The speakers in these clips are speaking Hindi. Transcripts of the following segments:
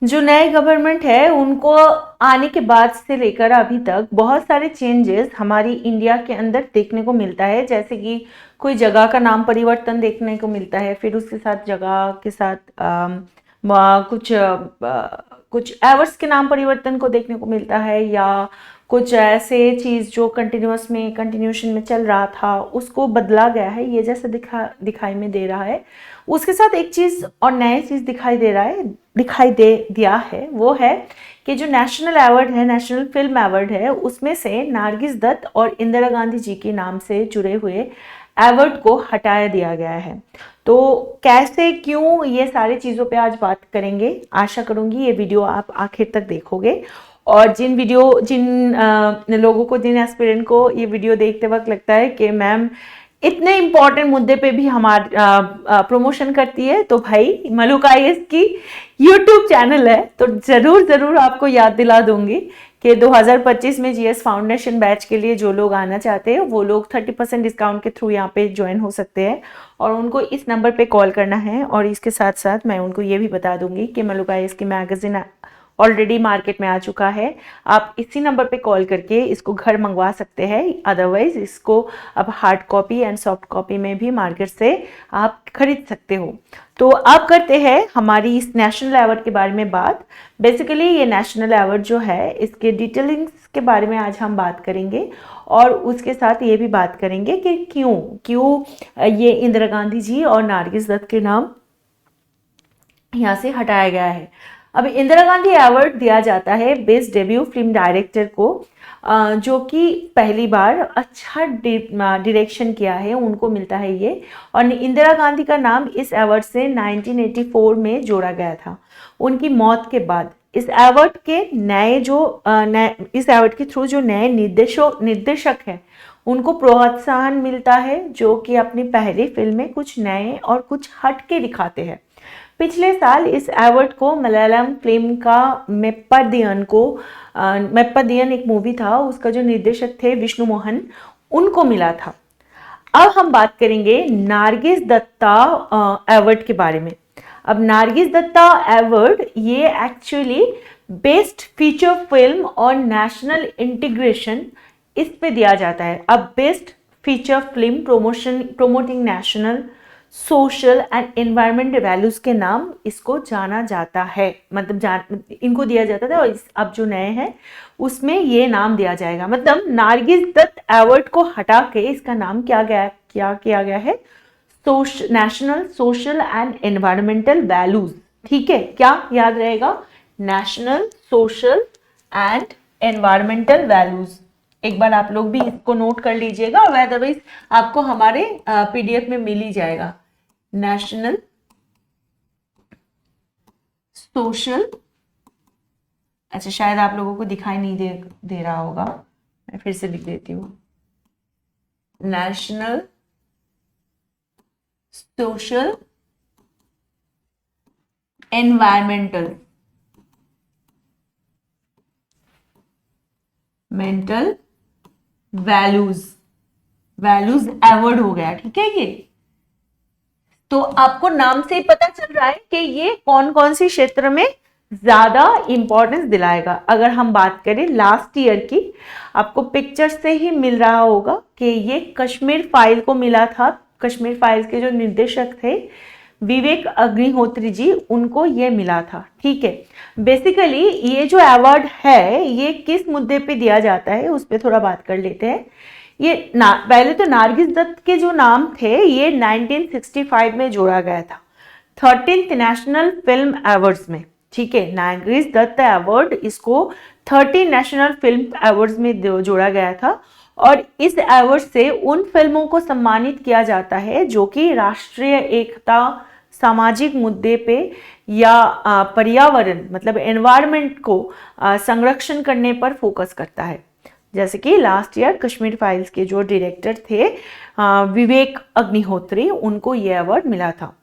जो नए गवर्नमेंट है उनको आने के बाद से लेकर अभी तक बहुत सारे चेंजेस हमारी इंडिया के अंदर देखने को मिलता है, जैसे कि कोई जगह का नाम परिवर्तन देखने को मिलता है, फिर उसके साथ जगह के साथ कुछ एवर्स के नाम परिवर्तन को देखने को मिलता है, या कुछ ऐसे चीज जो कंटिन्यूशन में चल रहा था उसको बदला गया है, ये जैसे दिखाई में दे रहा है। उसके साथ एक चीज और नया चीज दिखाई दे दिया है, वो है कि जो नेशनल अवार्ड है, नेशनल फिल्म अवार्ड है, उसमें से नारगिस दत्त और इंदिरा गांधी जी के नाम से जुड़े हुए अवार्ड को हटाया दिया गया है। तो कैसे, क्यों, ये सारी चीज़ों पे आज बात करेंगे। आशा करूंगी ये वीडियो आप आखिर तक देखोगे, और जिन लोगों को, जिन एस्पिरेंट को ये वीडियो देखते वक्त लगता है कि मैम इतने इंपॉर्टेंट मुद्दे पे भी हमारा प्रमोशन करती है, तो भाई मलूक आईएएस की यूट्यूब चैनल है, तो जरूर आपको याद दिला दूंगी कि 2025 में जीएस फाउंडेशन बैच के लिए जो लोग आना चाहते हैं वो लोग 30% डिस्काउंट के थ्रू यहाँ पे ज्वाइन हो सकते हैं, और उनको इस नंबर पे कॉल करना है। और इसके साथ साथ मैं उनको ये भी बता दूंगी कि मलूक आईएएस की मैगजीन ऑलरेडी मार्केट में आ चुका है, आप इसी नंबर पे कॉल करके इसको घर मंगवा सकते हैं। अदरवाइज इसको अब hard copy and soft copy में भी मार्केट से आप खरीद सकते हो। तो अब करते हैं हमारी इस नेशनल अवार्ड के बारे में बात। बेसिकली ये नेशनल अवार्ड जो है, इसके डिटेलिंग्स के बारे में आज हम बात करेंगे, और उसके साथ ये भी बात करेंगे कि क्यों ये इंदिरा गांधी जी और नारगिस दत्त के नाम यहाँ से हटाया गया है। अब इंदिरा गांधी अवार्ड दिया जाता है बेस्ट डेब्यू फिल्म डायरेक्टर को, जो कि पहली बार अच्छा डायरेक्शन किया है उनको मिलता है ये। और इंदिरा गांधी का नाम इस अवार्ड से 1984 में जोड़ा गया था, उनकी मौत के बाद। इस अवार्ड के इस अवार्ड के थ्रू जो नए निर्देशक है उनको प्रोत्साहन मिलता है, जो कि अपनी पहली फिल्म में कुछ नए और कुछ हटके दिखाते हैं। पिछले साल इस अवार्ड को मलयालम फिल्म का मेप्पदियन एक मूवी था, उसका जो निर्देशक थे विष्णु मोहन, उनको मिला था। अब हम बात करेंगे नारगिस दत्ता अवार्ड के बारे में। अब नारगिस दत्ता अवार्ड ये एक्चुअली बेस्ट फीचर फिल्म और नेशनल इंटीग्रेशन इस पे दिया जाता है। अब best feature film promoting national, social and environment values के नाम इसको जाना जाता है, मतलब इनको दिया जाता था, और अब जो नए हैं उसमें ये नाम दिया जाएगा। मतलब नारगिस दत्त अवार्ड को हटा के इसका नाम क्या किया गया है, national social and environmental values. ठीक है, क्या याद रहेगा, national social and environmental values. एक बार आप लोग भी इसको नोट कर लीजिएगा, और अदरवाइज आपको हमारे पीडीएफ में मिल ही जाएगा। नेशनल सोशल, अच्छा शायद आप लोगों को दिखाई नहीं दे रहा होगा, मैं फिर से लिख देती हूँ। National social environmental values award हो गया। ठीक है, ये तो आपको नाम से ही पता चल रहा है कि ये कौन कौन सी क्षेत्र में ज्यादा इंपॉर्टेंस दिलाएगा। अगर हम बात करें लास्ट ईयर की, आपको पिक्चर से ही मिल रहा होगा कि ये कश्मीर फाइल को मिला था। कश्मीर फाइल्स के जो निर्देशक थे विवेक अग्निहोत्री जी, उनको ये मिला था। ठीक है, बेसिकली ये जो अवार्ड है ये किस मुद्दे पे दिया जाता है उस पर थोड़ा बात कर लेते हैं। पहले तो नारगिस दत्त के जो नाम थे ये 1965 में जोड़ा गया था 13th नेशनल फिल्म अवार्ड्स में। ठीक है, नारगिस दत्त अवार्ड इसको 13 नेशनल फिल्म अवार्ड्स में जोड़ा गया था, और इस अवार्ड से उन फिल्मों को सम्मानित किया जाता है जो कि राष्ट्रीय एकता, सामाजिक मुद्दे पे, या पर्यावरण मतलब एनवायरनमेंट को संरक्षण करने पर फोकस करता है। जैसे कि लास्ट ईयर कश्मीर फाइल्स के जो डायरेक्टर थे विवेक अग्निहोत्री, उनको ये अवार्ड मिला था।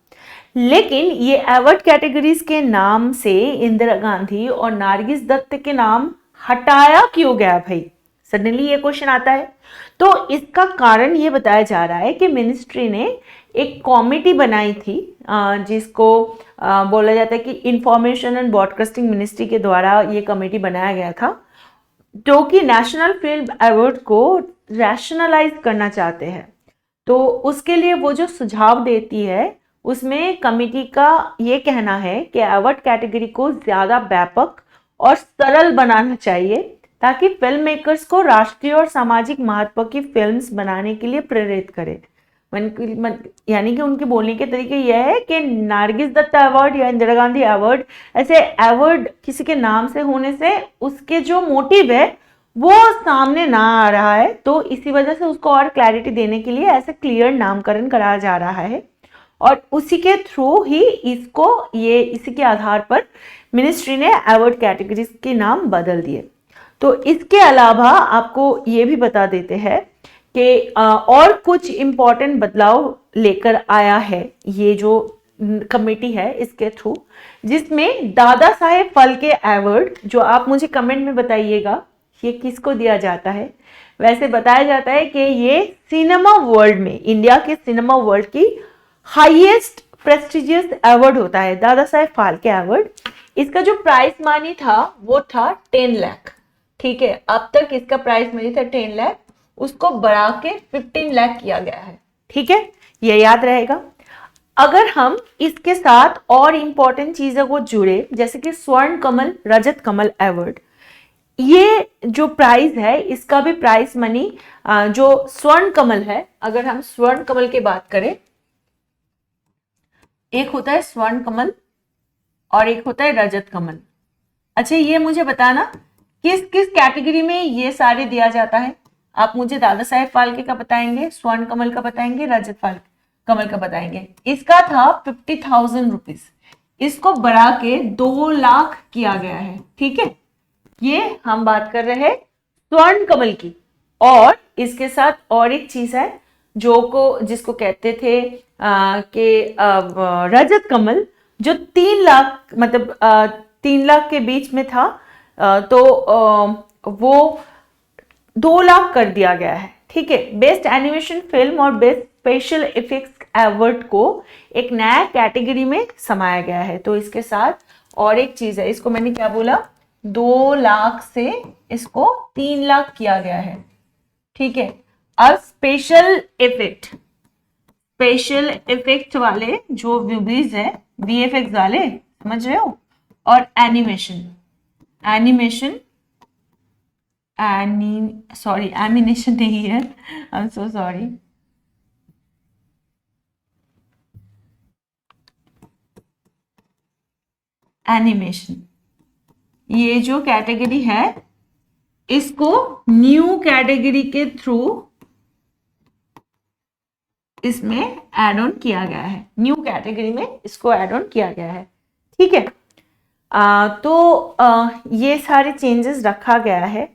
लेकिन ये अवार्ड कैटेगरीज के नाम से इंदिरा गांधी और नारगिस दत्त के नाम हटाया क्यों गया भाई, सडनली ये क्वेश्चन आता है। तो इसका कारण ये बताया जा रहा है कि मिनिस्ट्री ने एक कमेटी बनाई थी, जिसको बोला जाता है कि इंफॉर्मेशन एंड ब्रॉडकास्टिंग मिनिस्ट्री के द्वारा ये कमेटी बनाया गया था, जो कि नेशनल फिल्म अवार्ड को रैशनलाइज करना चाहते हैं। तो उसके लिए वो जो सुझाव देती है उसमें कमेटी का ये कहना है कि अवार्ड कैटेगरी को ज़्यादा व्यापक और सरल बनाना चाहिए ताकि फिल्म मेकर्स को राष्ट्रीय और सामाजिक महत्व की फिल्म्स बनाने के लिए प्रेरित करे। यानी कि उनके बोलने के तरीके यह है कि नारगिस दत्ता अवार्ड या इंदिरा गांधी अवार्ड, ऐसे अवार्ड किसी के नाम से होने से उसके जो मोटिव है वो सामने ना आ रहा है, तो इसी वजह से उसको और क्लैरिटी देने के लिए ऐसे क्लियर नामकरण कराया जा रहा है और उसी के थ्रू ही इसी के आधार पर मिनिस्ट्री ने अवार्ड कैटेगरीज के नाम बदल दिए। तो इसके अलावा आपको ये भी बता देते हैं कि और कुछ इम्पोर्टेंट बदलाव लेकर आया है ये जो कमेटी है इसके थ्रू, जिसमें दादा साहेब फाल्के अवार्ड, जो आप मुझे कमेंट में बताइएगा ये किसको दिया जाता है। वैसे बताया जाता है कि ये सिनेमा वर्ल्ड में, इंडिया के सिनेमा वर्ल्ड की हाईएस्ट प्रेस्टिजियस अवार्ड होता है दादा साहेब फाल्के अवार्ड। इसका जो प्राइस मनी था वो था 10 लाख। ठीक है, अब तक इसका प्राइस मनी था 10 लाख, उसको बढ़ा के 15 लाख किया गया है। ठीक है, ये याद रहेगा। अगर हम इसके साथ और इंपॉर्टेंट चीजों को जुड़े, जैसे कि स्वर्ण कमल, रजत कमल अवार्ड, ये जो प्राइज है इसका भी प्राइस मनी, जो स्वर्ण कमल है, अगर हम स्वर्ण कमल की बात करें, एक होता है स्वर्ण कमल और एक होता है रजत कमल। अच्छा, ये मुझे बताना किस किस कैटेगरी में ये सारे दिया जाता है। आप मुझे दादा साहेब फाल्के का बताएंगे, स्वर्ण कमल का बताएंगे, रजत कमल का बताएंगे। इसका था 50,000 रुपीज, इसको बढ़ा के 2 लाख किया गया है। ठीक है, ये हम बात कर रहे हैं स्वर्ण कमल की। और इसके साथ और एक चीज है जिसको कहते थे कि रजत कमल, जो 3 लाख, मतलब 3 लाख के बीच में था, तो वो 2 लाख कर दिया गया है। ठीक है, बेस्ट एनिमेशन फिल्म और बेस्ट स्पेशल इफेक्ट्स अवार्ड को एक नया कैटेगरी में समाया गया है। तो इसके साथ और एक चीज है, इसको मैंने क्या बोला, 2 लाख से इसको 3 लाख किया गया है। ठीक है, अब स्पेशल इफेक्ट वाले जो मूवीज है, वीएफएक्स वाले, समझ रहे हो, और एनिमेशन नहीं है, I am so sorry, animation, ये जो कैटेगरी है इसको न्यू कैटेगरी के थ्रू इसमें ऐड ऑन किया गया है, न्यू कैटेगरी में इसको ऐड ऑन किया गया है। ठीक है, ये सारे चेंजेस रखा गया है।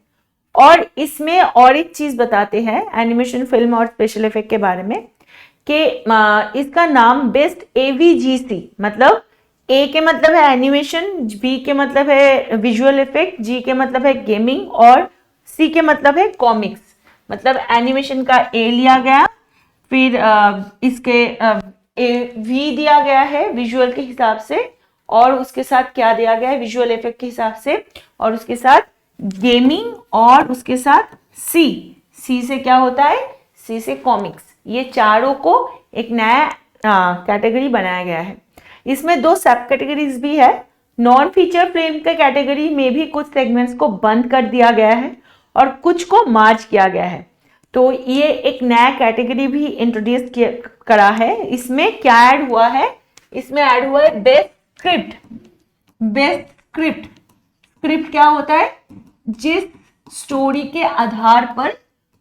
और इसमें और एक चीज बताते हैं एनिमेशन फिल्म और स्पेशल इफेक्ट के बारे में कि इसका नाम बेस्ट एवीजीसी, मतलब ए के मतलब है एनिमेशन, बी के मतलब है विजुअल इफेक्ट, जी के मतलब है गेमिंग और सी के मतलब है कॉमिक्स। मतलब एनिमेशन का ए लिया गया, फिर इसके वी दिया गया है विजुअल के हिसाब से, और उसके साथ क्या दिया गया है विजुअल इफेक्ट के हिसाब से, और उसके साथ गेमिंग, और उसके साथ सी से क्या होता है, सी से कॉमिक्स। ये चारों को एक नया कैटेगरी बनाया गया है। इसमें 2 सब कैटेगरीज भी है। नॉन फीचर फिल्म के कैटेगरी में भी कुछ सेगमेंट्स को बंद कर दिया गया है और कुछ को मार्च किया गया है। तो ये एक नया कैटेगरी भी इंट्रोड्यूस करा है। इसमें क्या ऐड हुआ है, इसमें ऐड हुआ है बेस्ट स्क्रिप्ट क्या होता है, जिस स्टोरी के आधार पर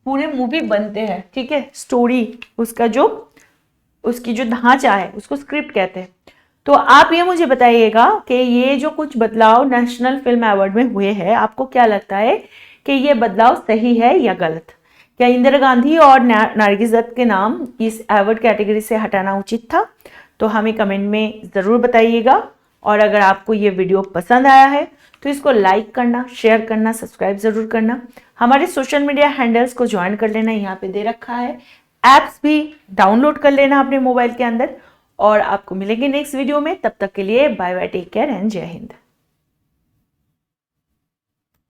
पूरे मूवी बनते हैं। ठीक है, स्टोरी, उसकी जो ढांचा है उसको स्क्रिप्ट कहते हैं। तो आप ये मुझे बताइएगा कि ये जो कुछ बदलाव नेशनल फिल्म अवार्ड में हुए हैं, आपको क्या लगता है कि ये बदलाव सही है या गलत? क्या इंदिरा गांधी और नारगिस दत्त के नाम इस अवार्ड कैटेगरी से हटाना उचित था? तो हमें कमेंट में ज़रूर बताइएगा। और अगर आपको ये वीडियो पसंद आया है तो इसको लाइक करना, शेयर करना, सब्सक्राइब ज़रूर करना। हमारे सोशल मीडिया हैंडल्स को ज्वाइन कर लेना, यहाँ पे दे रखा है। ऐप्स भी डाउनलोड कर लेना अपने मोबाइल के अंदर। और आपको मिलेंगे नेक्स्ट वीडियो में। तब तक के लिए bye bye, take care and Jai Hind.